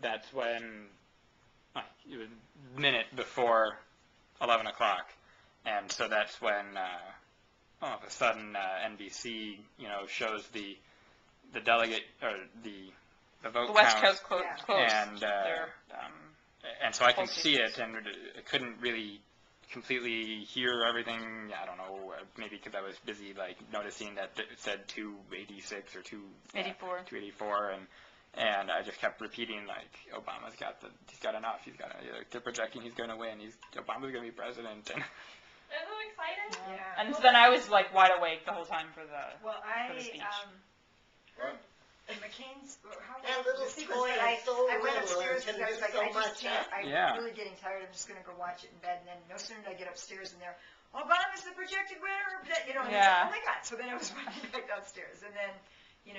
that's when it was a minute before 11 o'clock, and so that's when all of a sudden NBC shows the delegate or the vote The West count, Coast close. and so I can see it, and I couldn't really completely hear everything. I don't know, maybe because I was busy noticing that it said 286 or 284, and I just kept repeating Obama's he's got enough. They're projecting he's going to win. Obama's going to be president. And Isn't it exciting? Yeah. And so then I was wide awake the whole time for the speech. McCain's, that little toy is so I went little upstairs and because I was like, so I just much, can't. Yeah. I'm really getting tired. I'm just going to go watch it in bed. And then no sooner did I get upstairs and Obama's the projected winner. And it's like, oh my God. So then I was running back downstairs. And then, you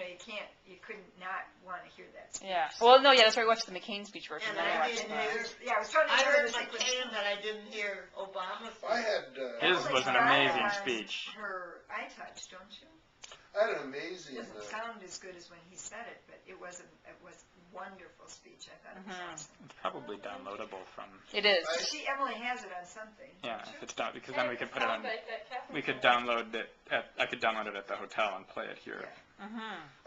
couldn't not want to hear that speech. Yeah. Well, no, that's why I watched the McCain speech version. And I was trying to hear McCain, but I didn't hear Obama. his was an amazing speech. Her iTouch, don't you? I had an amazing. It doesn't sound as good as when he said it, but it was wonderful speech. I thought it was awesome. It's probably downloadable from. It is. Emily has it on something. Yeah, if it's not, because then we could put it on. We could download it. I could download it at the hotel and play it here. Yeah.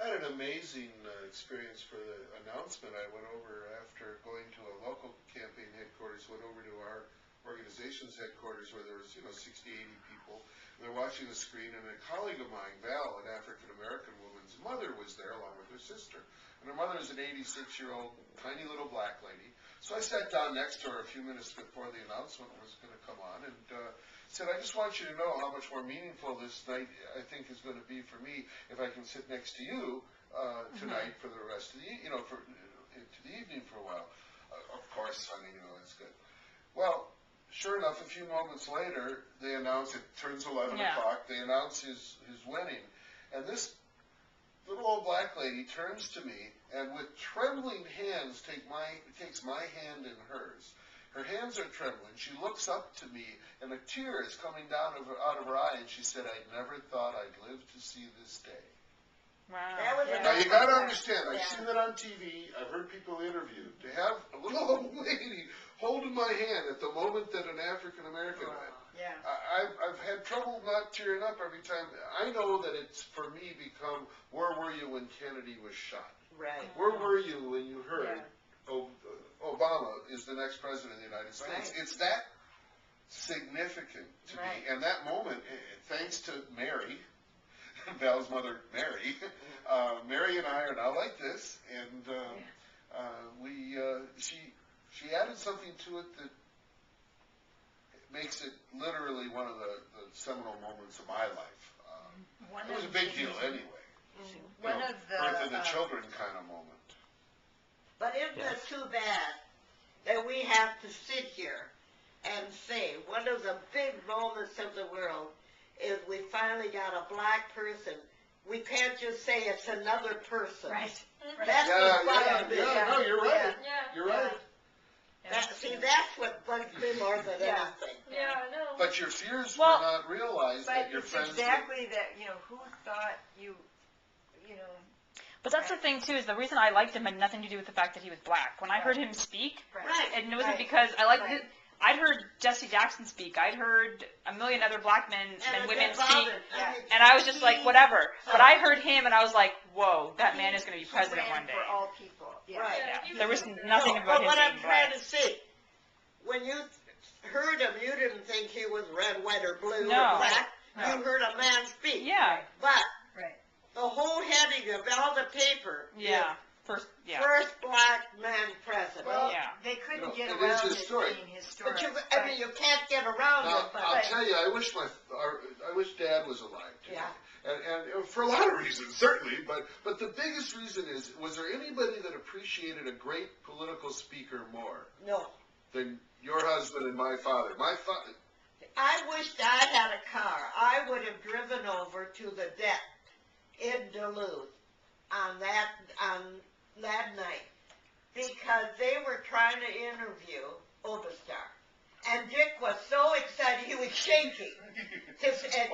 I had an amazing experience for the announcement. I went over after going to a local campaign headquarters. Went over to our organization's headquarters where there was 60, 80 people. They're watching the screen, and a colleague of mine, Val, an African-American woman's mother, was there along with her sister. And her mother is an 86-year-old, tiny little black lady. So I sat down next to her a few minutes before the announcement was going to come on and said, I just want you to know how much more meaningful this night I think is going to be for me if I can sit next to you tonight for the rest of the, into the evening for a while. Of course, honey, that's good. Well, sure enough, a few moments later, they announce it turns 11 o'clock. They announce his winning, and this little old black lady turns to me and with trembling hands takes my hand in hers. Her hands are trembling. She looks up to me, and a tear is coming down out of her eye, and she said, "I never thought I'd live to see this day." Wow. Now you got to understand. I've seen it on TV. I've heard people interviewed. To have a little old lady holding my hand at the moment that an African American went. Yeah. I've had trouble not tearing up every time. I know that it's for me become, where were you when Kennedy was shot? Right. Where were you when you heard Obama is the next president of the United States? Right. It's that significant to me. And that moment, thanks to Mary, Val's mother, Mary, Mary and I are now like this, and she added something to it that makes it literally one of the seminal moments of my life. It was a big deal anyway. Birth of the children kind of moment. But isn't it too bad that we have to sit here and say one of the big moments of the world is we finally got a black person. We can't just say it's another person. Right. That's what no, you're right. Yeah. You're right. That's what bugs me more than anything. Yeah, I know. But your fears were not realized that your friends. But it's exactly that. Who thought you. But that's the thing, too, is the reason I liked him had nothing to do with the fact that he was black. When I heard him speak, and it wasn't because I liked it. I'd heard Jesse Jackson speak. I'd heard a million other black men and women speak. And I was just like, whatever. But I heard him, and I was like, whoa, that man is going to be president one day. For all people. Right. Yeah. There was nothing about him But what I'm being trying black. to say, when you heard him, you didn't think he was red, white, or blue No. or black. No. You heard a man speak. Yeah. But the whole heading of all the paper is First black man president. Well, they couldn't get it around is it historic. being historic. But you can't get around Now, it. But I'll tell you, I wish Dad was alive today. Yeah. And for a lot of reasons, certainly, but the biggest reason is, was there anybody that appreciated a great political speaker more no. than your husband and my father? My father. I wished I had a car. I would have driven over to the deck in Duluth on that night because they were trying to interview Obastar. And Dick was so excited, he was shaking.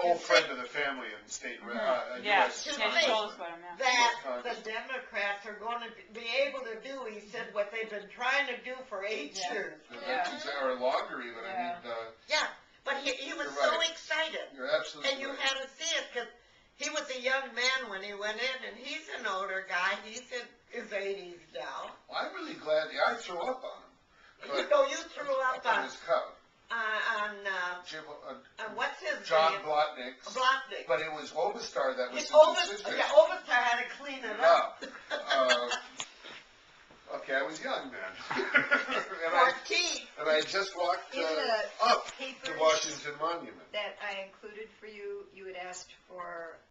Old friend of the family in state. Yeah, to he think told us about him, that the Democrats are going to be able to do he said what they've been trying to do for 8 years. That's our longer even, I mean, Yeah, but he was You're so right. excited. you're absolutely And you right. had to see it, because he was a young man when he went in, and he's an older guy. He's in his 80s now. Well, I'm really glad, I threw up on him. You know, you threw up On on, his cup. on, what's his John name? Blotnick, Blotnick. but it was Obastar that was His his assistant. Obastar had to clean it up. Okay, I was young then. 14. And I just walked In the up to papers Washington Monument. that I included for you, you had asked for